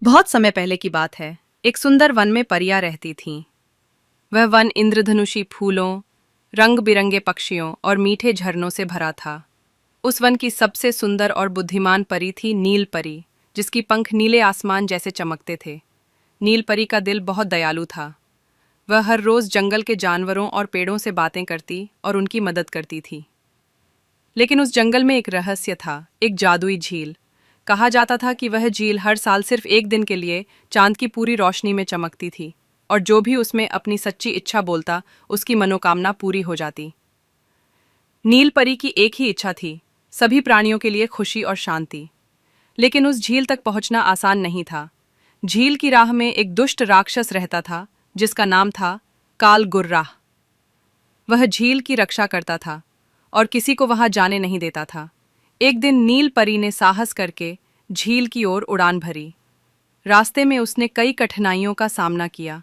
बहुत समय पहले की बात है। एक सुंदर वन में परियां रहती थीं। वह वन इंद्रधनुषी फूलों, रंग बिरंगे पक्षियों और मीठे झरनों से भरा था। उस वन की सबसे सुंदर और बुद्धिमान परी थी नील परी, जिसकी पंख नीले आसमान जैसे चमकते थे। नील परी का दिल बहुत दयालु था। वह हर रोज जंगल के जानवरों और पेड़ों से बातें करती और उनकी मदद करती थी। लेकिन उस जंगल में एक रहस्य था, एक जादुई झील। कहा जाता था कि वह झील हर साल सिर्फ एक दिन के लिए चांद की पूरी रोशनी में चमकती थी, और जो भी उसमें अपनी सच्ची इच्छा बोलता, उसकी मनोकामना पूरी हो जाती। नील परी की एक ही इच्छा थी, सभी प्राणियों के लिए खुशी और शांति। लेकिन उस झील तक पहुंचना आसान नहीं था। झील की राह में एक दुष्ट राक्षस रहता था, जिसका नाम था काल गुर्राह। वह झील की रक्षा करता था और किसी को वहां जाने नहीं देता था। एक दिन नील परी ने साहस करके झील की ओर उड़ान भरी। रास्ते में उसने कई कठिनाइयों का सामना किया।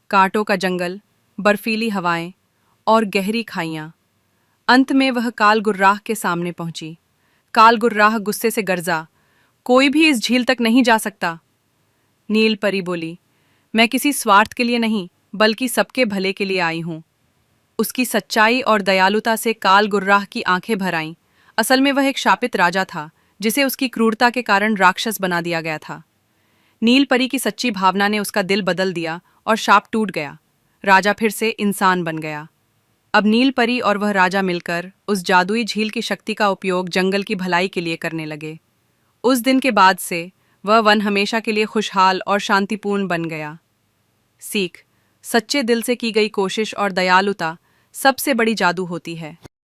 कांटों का जंगल, बर्फीली हवाएं और गहरी खाइयां। अंत में वह काल गुर्राह के सामने पहुंची। काल गुर्राह गुस्से से गरजा, कोई भी इस झील तक नहीं जा सकता। नील परी बोली, मैं किसी स्वार्थ के लिए नहीं, बल्कि सबके भले के लिए आई हूं। उसकी सच्चाई और दयालुता से काल गुर्राह की आंखें भर आईं। असल में वह एक शापित राजा था, जिसे उसकी क्रूरता के कारण राक्षस बना दिया गया था। नील परी की सच्ची भावना ने उसका दिल बदल दिया और शाप टूट गया। राजा फिर से इंसान बन गया। अब नील परी और वह राजा मिलकर उस जादुई झील की शक्ति का उपयोग जंगल की भलाई के लिए करने लगे। उस दिन के बाद से वह वन हमेशा के लिए खुशहाल और शांतिपूर्ण बन गया। सीख: सच्चे दिल से की गई कोशिश और दयालुता सबसे बड़ी जादू होती है।